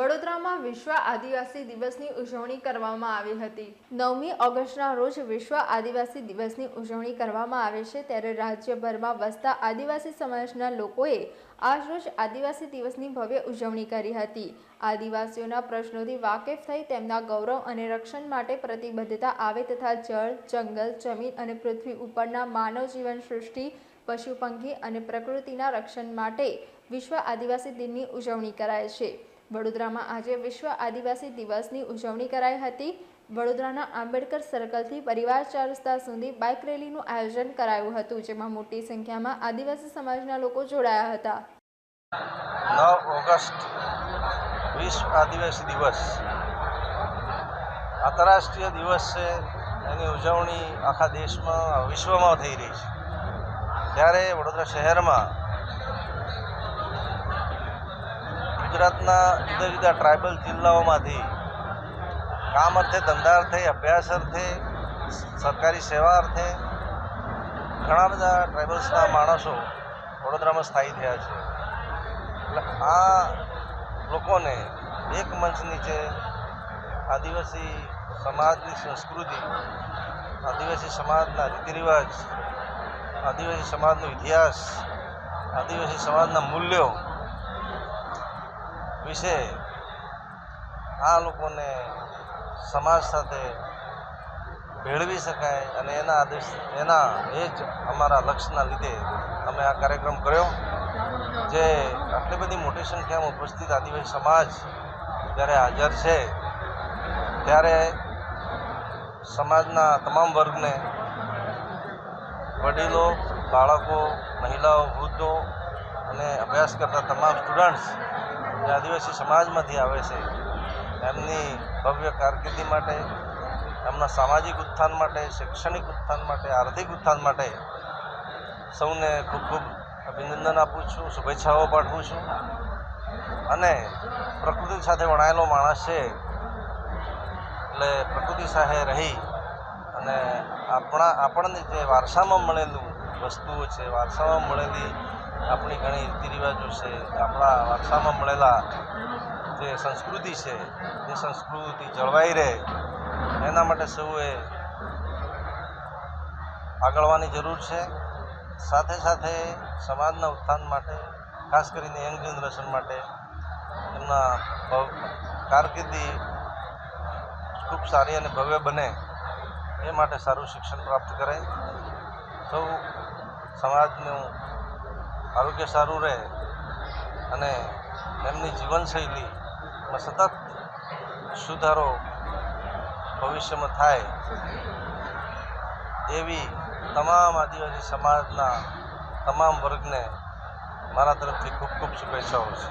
વડોદરામાં વિશ્વ આદિવાસી દિવસની ઉજવણી કરવામાં આવી હતી। 9મી ઓગસ્ટના રોજ વિશ્વ આદિવાસી દિવસની ઉજવણી કરવામાં આવે છે, ત્યારે રાજ્યભરમાં વસતા આદિવાસી સમાજના લોકોએ આજરોજ આદિવાસી દિવસની ભવ્ય ઉજવણી કરી હતી। આદિવાસીઓના પ્રશ્નોથી વાકેફ થઈ તેમના ગૌરવ અને રક્ષણ માટે પ્રતિબદ્ધતા આવે તથા જળ, જંગલ, જમીન અને પૃથ્વી ઉપરના માનવ જીવન સૃષ્ટિ, પશુ પંખી અને પ્રકૃતિના રક્ષણ માટે વિશ્વ આદિવાસી દિનની ઉજવણી કરાય છે। વડોદરામાં આજે વિશ્વ આદિવાસી દિવસની ઉજવણી કરાઈ હતી। વડોદરાના આંબેડકર સર્કલથી પરિવાર 4 રસ્તા સુધી બાઇક રેલીનું આયોજન કરાયું હતું, જેમાં મોટી સંખ્યામાં આદિવાસી સમાજના લોકો જોડાયા હતા। 9 ઓગસ્ટ વિશ્વ આદિવાસી દિવસ આંતરરાષ્ટ્રીય દિવસ છે। એની ઉજવણી આખા દેશમાં, વિશ્વમાં થઈ રહી છે। ત્યારે વડોદરા શહેરમાં ગુજરાતના જુદા જુદા ટ્રાઇબલ જિલ્લાઓમાંથી કામ અર્થે, ધંધા અર્થે, અભ્યાસ અર્થે, સરકારી સેવા અર્થે ઘણા બધા ટ્રાઇબલ્સના માણસો વડોદરામાં સ્થાયી થયા છે। એટલે આ લોકોને એક મંચ નીચે આદિવાસી સમાજની સંસ્કૃતિ, આદિવાસી સમાજના રીતિરિવાજ, આદિવાસી સમાજનો ઇતિહાસ, આદિવાસી સમાજના મૂલ્યો વિશે આ લોકોને સમાજ સાથે ભેળવી શકાય અને એના એ જ અમારા લક્ષ્યના લીધે અમે આ કાર્યક્રમ કર્યો। જે આટલી બધી મોટી સંખ્યામાં ઉપસ્થિત આદિવાસી સમાજ જ્યારે હાજર છે, ત્યારે સમાજના તમામ વર્ગને, વડીલો, બાળકો, મહિલાઓ, વૃદ્ધો અને અભ્યાસ કરતા તમામ સ્ટુડન્ટ્સ જે આદિવાસી સમાજમાંથી આવે છે, એમની ભવ્ય કારકિર્દી માટે, એમના સામાજિક ઉત્થાન માટે, શૈક્ષણિક ઉત્થાન માટે, આર્થિક ઉત્થાન માટે સૌને ખૂબ ખૂબ અભિનંદન આપું છું, શુભેચ્છાઓ પાઠવું છું। અને પ્રકૃતિ સાથે વણાયેલો માણસ છે, એટલે પ્રકૃતિ સાથે રહી અને આપણને જે વારસામાં મળેલું વસ્તુઓ છે, વારસામાં મળેલી આપણી ઘણી રીતિરિવાજો છે, આપણા વારસામાં મળેલા જે સંસ્કૃતિ છે, એ સંસ્કૃતિ જળવાઈ રહે એના માટે સૌએ આગળ આવવાની જરૂર છે। સાથે સાથે સમાજના ઉત્થાન માટે, ખાસ કરીને યંગ જનરેશન માટે એમના કારકિર્દી ખૂબ સારી અને ભવ્ય બને એ માટે સારું શિક્ષણ પ્રાપ્ત કરે, સૌ સમાજનું આરોગ્ય સારું રહે અને એમની જીવનશૈલીમાં સતત સુધારો ભવિષ્યમાં થાય એવી તમામ આદિવાસી સમાજના તમામ વર્ગને મારા તરફથી ખૂબ ખૂબ શુભેચ્છાઓ છે।